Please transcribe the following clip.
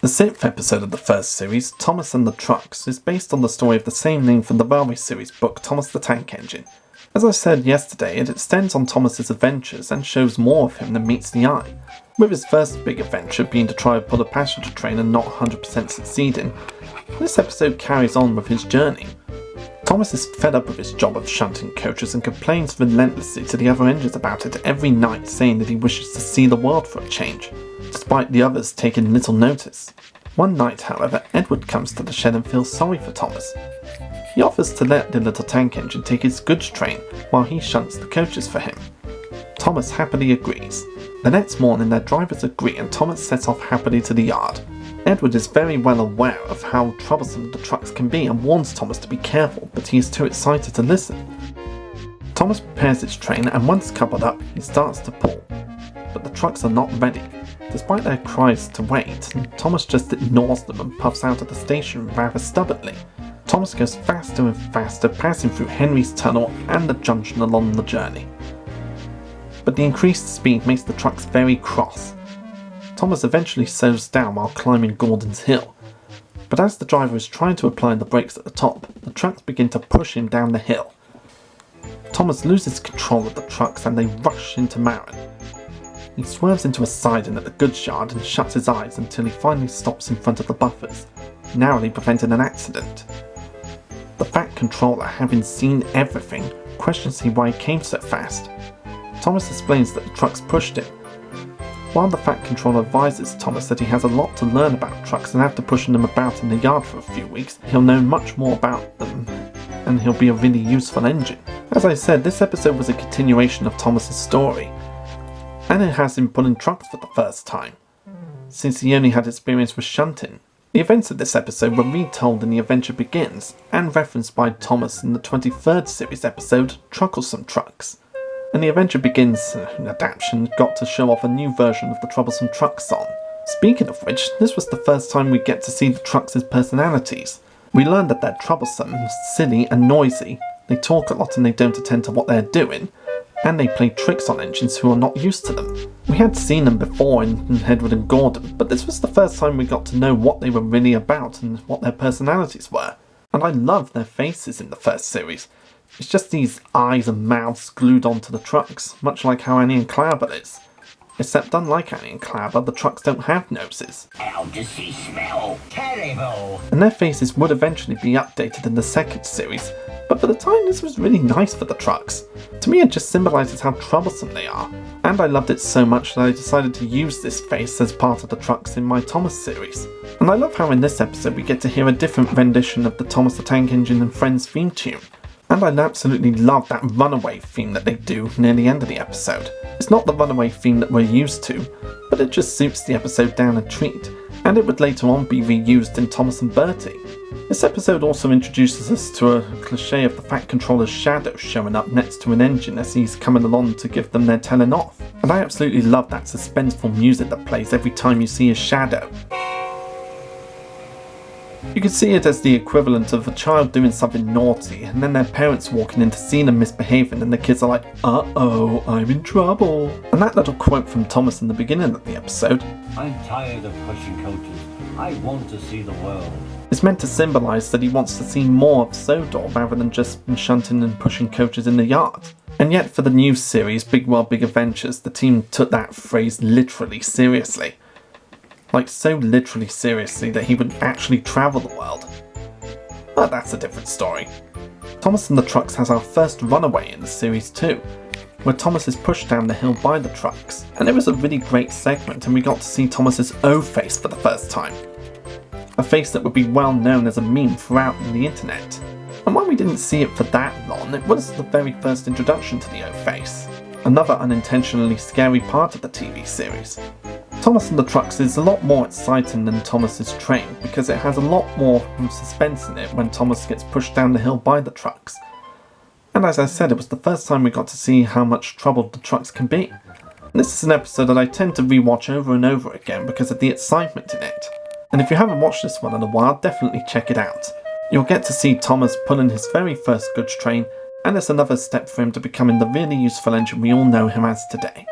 The 6th episode of the first series, Thomas and the Trucks, is based on the story of the same name from the Railway series book Thomas the Tank Engine. As I said yesterday, it extends on Thomas's adventures and shows more of him than meets the eye. With his first big adventure being to try to pull a passenger train and not 100% succeeding, this episode carries on with his journey. Thomas is fed up with his job of shunting coaches and complains relentlessly to the other engines about it every night, saying that he wishes to see the world for a change, despite the others taking little notice. One night, however, Edward comes to the shed and feels sorry for Thomas. He offers to let the little tank engine take his goods train while he shunts the coaches for him. Thomas happily agrees. The next morning their drivers agree and Thomas sets off happily to the yard. Edward is very well aware of how troublesome the trucks can be and warns Thomas to be careful, but he is too excited to listen. Thomas prepares his train and once coupled up, he starts to pull. But the trucks are not ready. Despite their cries to wait, Thomas just ignores them and puffs out of the station rather stubbornly. Thomas goes faster and faster, passing through Henry's tunnel and the junction along the journey. But the increased speed makes the trucks very cross. Thomas eventually slows down while climbing Gordon's Hill. But as the driver is trying to apply the brakes at the top, the trucks begin to push him down the hill. Thomas loses control of the trucks and they rush into Marin. He swerves into a siding at the goods yard and shuts his eyes until he finally stops in front of the buffers, narrowly preventing an accident. The Fat Controller, having seen everything, questions him why he came so fast. Thomas explains that the trucks pushed him. While the Fat Controller advises Thomas that he has a lot to learn about trucks and after pushing them about in the yard for a few weeks, he'll know much more about them and he'll be a really useful engine. As I said, this episode was a continuation of Thomas's story, and it has him pulling trucks for the first time, since he only had experience with shunting. The events of this episode were retold in The Adventure Begins, and referenced by Thomas in the 23rd series episode, Troublesome Trucks. And The Adventure Begins adaptation got to show off a new version of the Troublesome Trucks song. Speaking of which, this was the first time we get to see the trucks' personalities. We learned that they're troublesome, silly and noisy, they talk a lot and they don't attend to what they're doing, and they play tricks on engines who are not used to them. We had seen them before in Edward and Gordon, but this was the first time we got to know what they were really about and what their personalities were. And I loved their faces in the first series. It's just these eyes and mouths glued onto the trucks, much like how Annie and Clarabel is. Except unlike Annie and Clarabel, the trucks don't have noses. How does he smell? Terrible! And their faces would eventually be updated in the second series, but for the time this was really nice for the trucks. To me it just symbolises how troublesome they are, and I loved it so much that I decided to use this face as part of the trucks in my Thomas series. And I love how in this episode we get to hear a different rendition of the Thomas the Tank Engine and Friends theme tune. And I absolutely love that runaway theme that they do near the end of the episode. It's not the runaway theme that we're used to, but it just suits the episode down a treat, and it would later on be reused in Thomas and Bertie. This episode also introduces us to a cliché of the Fat Controller's shadow showing up next to an engine as he's coming along to give them their telling off. And I absolutely love that suspenseful music that plays every time you see his shadow. You can see it as the equivalent of a child doing something naughty and then their parents walking in to see them misbehaving and the kids are like, uh-oh, I'm in trouble. And that little quote from Thomas in the beginning of the episode, I'm tired of pushing coaches. I want to see the world. It's meant to symbolise that he wants to see more of Sodor rather than just shunting and pushing coaches in the yard. And yet for the new series, Big World Big Adventures, the team took that phrase literally seriously. Like so literally seriously that he would actually travel the world. But that's a different story. Thomas and the Trucks has our first runaway in the series too, where Thomas is pushed down the hill by the trucks, and it was a really great segment and we got to see Thomas's O face for the first time. A face that would be well known as a meme throughout the internet. And while we didn't see it for that long, it was the very first introduction to the O face. Another unintentionally scary part of the TV series. Thomas and the Trucks is a lot more exciting than Thomas's train because it has a lot more suspense in it when Thomas gets pushed down the hill by the trucks. And as I said, it was the first time we got to see how much trouble the trucks can be. And this is an episode that I tend to rewatch over and over again because of the excitement in it. And if you haven't watched this one in a while, definitely check it out. You'll get to see Thomas pulling his very first goods train, and it's another step for him to becoming the really useful engine we all know him as today.